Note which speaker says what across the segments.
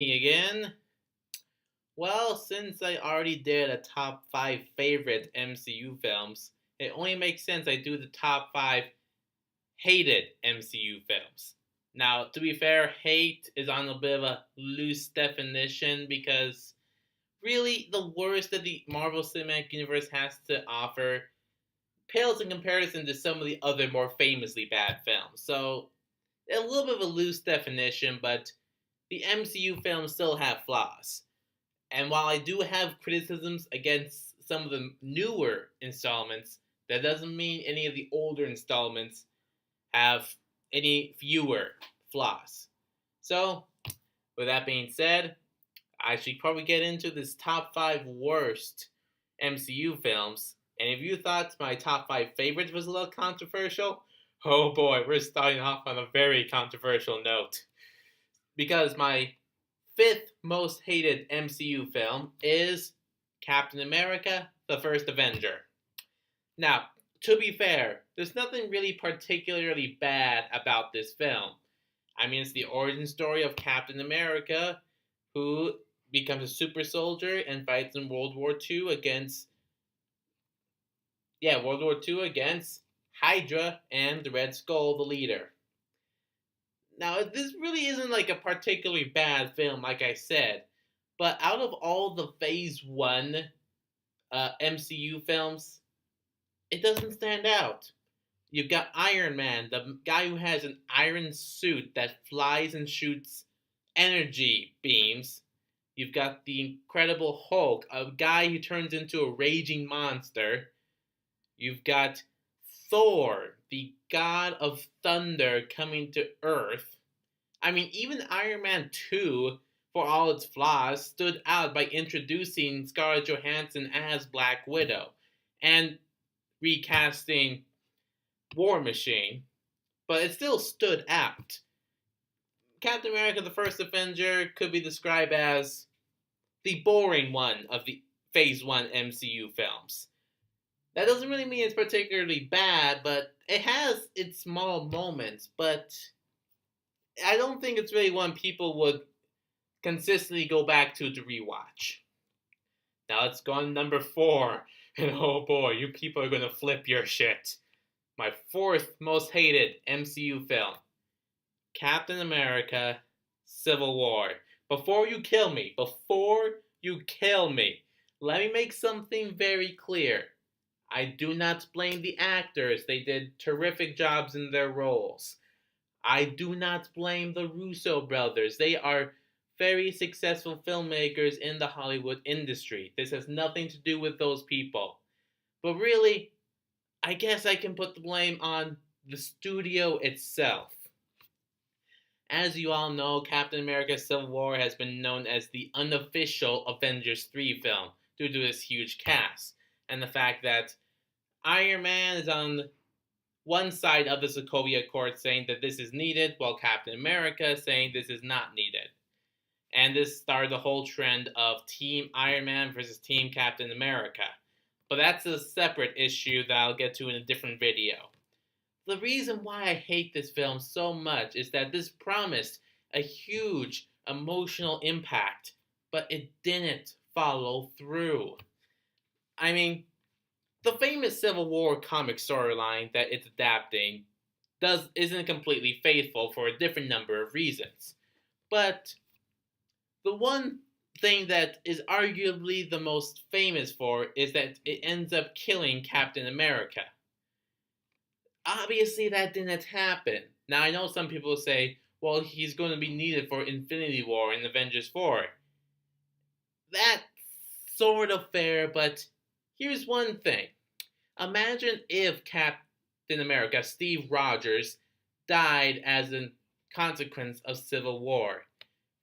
Speaker 1: Me again. Well, since I already did a top 5 favorite MCU films, it only makes sense I do the top 5 hated MCU films. Now, to be fair, hate is on a bit of a loose definition because really the worst that the Marvel Cinematic Universe has to offer pales in comparison to some of the other more famously bad films. So, a little bit of a loose definition, but the MCU films still have flaws. And while I do have criticisms against some of the newer installments, that doesn't mean any of the older installments have any fewer flaws. So, with that being said, I should probably get into this top 5 worst MCU films. And if you thought my top 5 favorites was a little controversial, oh boy, we're starting off on a very controversial note. Because my fifth most hated MCU film is Captain America the First Avenger. Now, to be fair, there's nothing really particularly bad about this film. I mean, it's the origin story of Captain America, who becomes a super soldier and fights in World War II against Hydra and the Red Skull, the leader. Now, this really isn't like a particularly bad film, like I said, but out of all the Phase 1 MCU films, it doesn't stand out. You've got Iron Man, the guy who has an iron suit that flies and shoots energy beams. You've got the Incredible Hulk, a guy who turns into a raging monster. You've got Thor, the god of thunder, coming to Earth. I mean, even Iron Man 2, for all its flaws, stood out by introducing Scarlett Johansson as Black Widow and recasting War Machine, but it still stood out. Captain America the First Avenger could be described as the boring one of the Phase 1 MCU films. That doesn't really mean it's particularly bad, but it has its small moments, but I don't think it's really one people would consistently go back to rewatch. Now let's go on number 4. And oh boy, you people are going to flip your shit. My fourth most hated MCU film, Captain America Civil War. Before you kill me, let me make something very clear. I do not blame the actors. They did terrific jobs in their roles. I do not blame the Russo brothers. They are very successful filmmakers in the Hollywood industry. This has nothing to do with those people. But really, I guess I can put the blame on the studio itself. As you all know, Captain America Civil War has been known as the unofficial Avengers 3 film due to its huge cast and the fact that Iron Man is on one side of the Sokovia Accord saying that this is needed, while Captain America is saying this is not needed. And this started the whole trend of Team Iron Man versus Team Captain America. But that's a separate issue that I'll get to in a different video. The reason why I hate this film so much is that this promised a huge emotional impact, but it didn't follow through. I mean, the famous Civil War comic storyline that it's adapting isn't completely faithful for a different number of reasons. But the one thing that is arguably the most famous for is that it ends up killing Captain America. Obviously, that didn't happen. Now, I know some people say, well, he's going to be needed for Infinity War and Avengers 4. That's sort of fair, but here's one thing. Imagine if Captain America, Steve Rogers, died as a consequence of Civil War.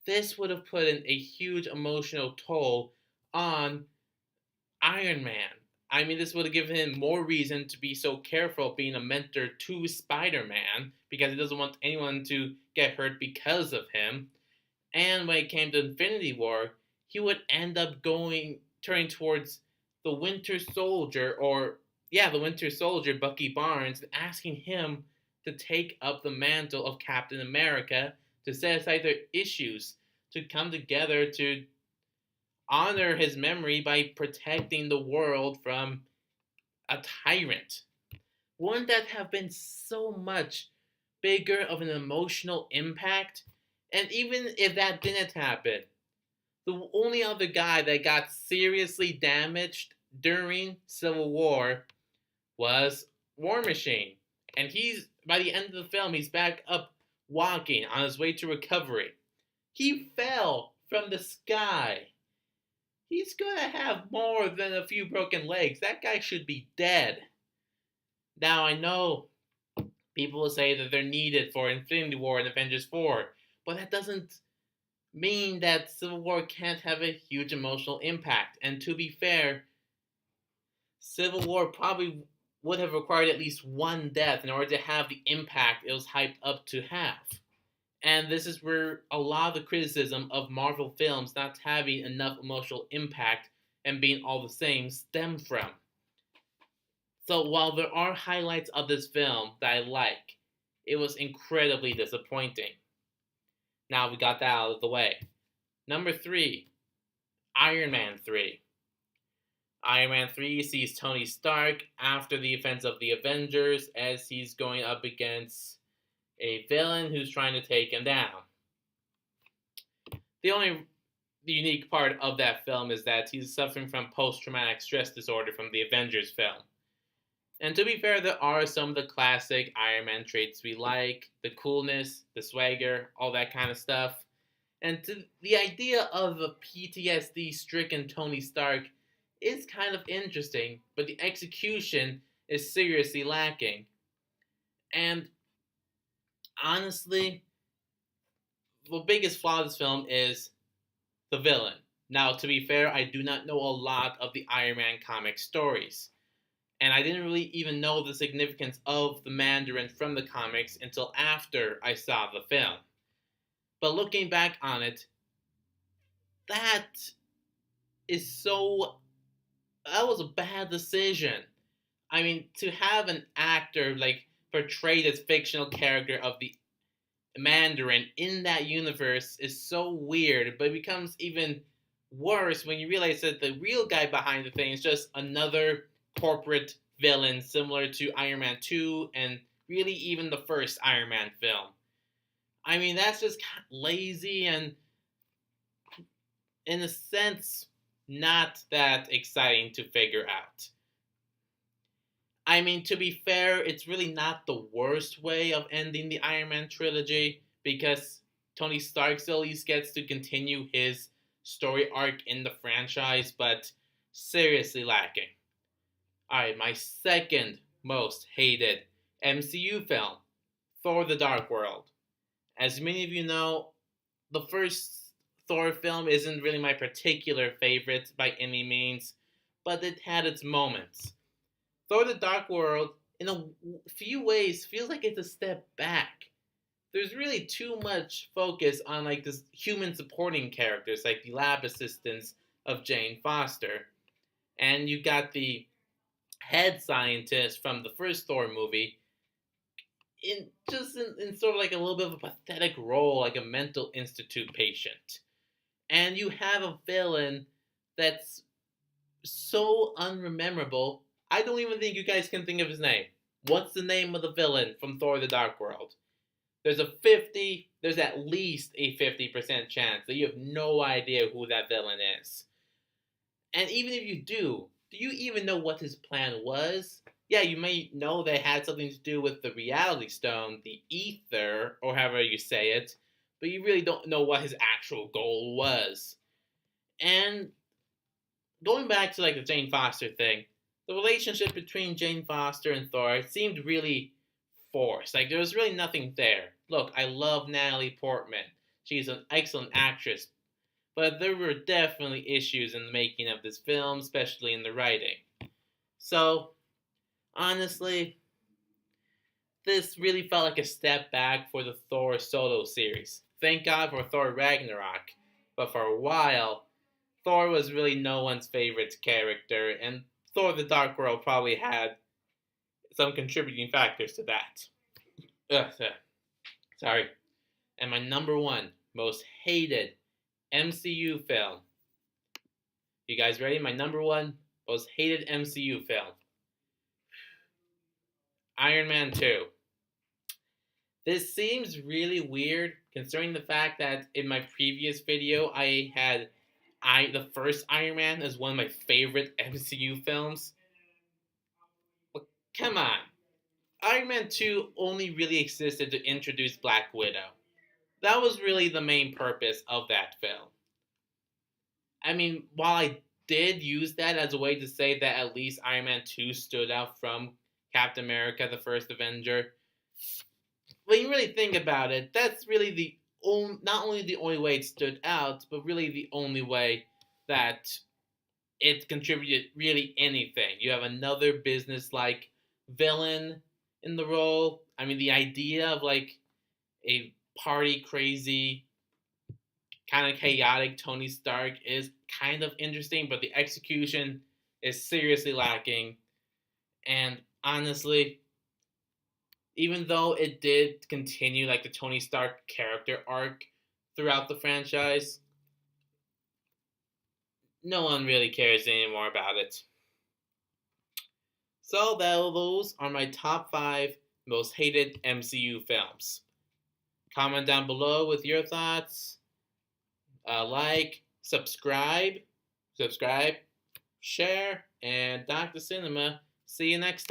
Speaker 1: This would have put in a huge emotional toll on Iron Man. I mean, this would have given him more reason to be so careful being a mentor to Spider-Man because he doesn't want anyone to get hurt because of him. And when it came to Infinity War, he would end up turning towards the Winter Soldier, Bucky Barnes, and asking him to take up the mantle of Captain America to set aside their issues, to come together to honor his memory by protecting the world from a tyrant. Wouldn't that have been so much bigger of an emotional impact? And even if that didn't happen, the only other guy that got seriously damaged during Civil War was War Machine. And he's, by the end of the film, he's back up walking on his way to recovery. He fell from the sky. He's gonna have more than a few broken legs. That guy should be dead. Now, I know people will say that they're needed for Infinity War and Avengers 4, but that doesn't mean that Civil War can't have a huge emotional impact. And to be fair, Civil War probably would have required at least one death in order to have the impact it was hyped up to have. And this is where a lot of the criticism of Marvel films not having enough emotional impact and being all the same stem from. So while there are highlights of this film that I like, it was incredibly disappointing. Now we got that out of the way. Number 3, Iron Man 3. Iron Man 3 sees Tony Stark after the events of the Avengers as he's going up against a villain who's trying to take him down. The only unique part of that film is that he's suffering from post-traumatic stress disorder from the Avengers film. And to be fair, there are some of the classic Iron Man traits we like, the coolness, the swagger, all that kind of stuff. And the idea of a PTSD-stricken Tony Stark is kind of interesting, but the execution is seriously lacking. And honestly, the biggest flaw of this film is the villain. Now, to be fair, I do not know a lot of the Iron Man comic stories. And I didn't really even know the significance of the Mandarin from the comics until after I saw the film. But looking back on it, that was a bad decision. I mean, to have an actor portray this fictional character of the Mandarin in that universe is so weird, but it becomes even worse when you realize that the real guy behind the thing is just another corporate villain similar to Iron Man 2 and really even the first Iron Man film. I mean, that's just lazy and, in a sense, not that exciting to figure out. I mean, to be fair, it's really not the worst way of ending the Iron Man trilogy because Tony Stark still at least gets to continue his story arc in the franchise, but seriously lacking. Alright, my second most hated MCU film, Thor the Dark World. As many of you know, the first Thor film isn't really my particular favorite by any means, but it had its moments. Thor the Dark World, in a few ways, feels like it's a step back. There's really too much focus on this human supporting characters, like the lab assistants of Jane Foster. And you got the head scientist from the first Thor movie in sort of a little bit of a pathetic role, like a mental institute patient. And you have a villain that's so unrememberable, I don't even think you guys can think of his name. What's the name of the villain from Thor the Dark World? There's at least a 50% chance that you have no idea who that villain is. And even if you do you even know what his plan was? Yeah, you may know that it had something to do with the Reality Stone, the Ether, or however you say it, but you really don't know what his actual goal was. And going back to the Jane Foster thing, the relationship between Jane Foster and Thor seemed really forced. There was really nothing there. Look, I love Natalie Portman. She's an excellent actress. But there were definitely issues in the making of this film, especially in the writing. So, honestly, this really felt like a step back for the Thor solo series. Thank God for Thor Ragnarok. But for a while, Thor was really no one's favorite character, and Thor the Dark World probably had some contributing factors to that. Sorry. And my number one most hated MCU film. You guys ready? My number one most hated MCU film, Iron Man 2. This seems really weird considering the fact that in my previous video I had the first Iron Man as one of my favorite MCU films. But come on. Iron Man 2 only really existed to introduce Black Widow. That was really the main purpose of that film. I mean, while I did use that as a way to say that at least Iron Man 2 stood out from Captain America, the first Avenger, when you really think about it, that's really not only the only way it stood out, but really the only way that it contributed really anything. You have another business-like villain in the role. I mean, the idea of like a party crazy, kind of chaotic Tony Stark is kind of interesting, but the execution is seriously lacking. And honestly, even though it did continue like the Tony Stark character arc throughout the franchise, no one really cares anymore about it. So those are my top 5 most hated MCU films. Comment down below with your thoughts. Like, subscribe, share, and Dr. Cinema. See you next time.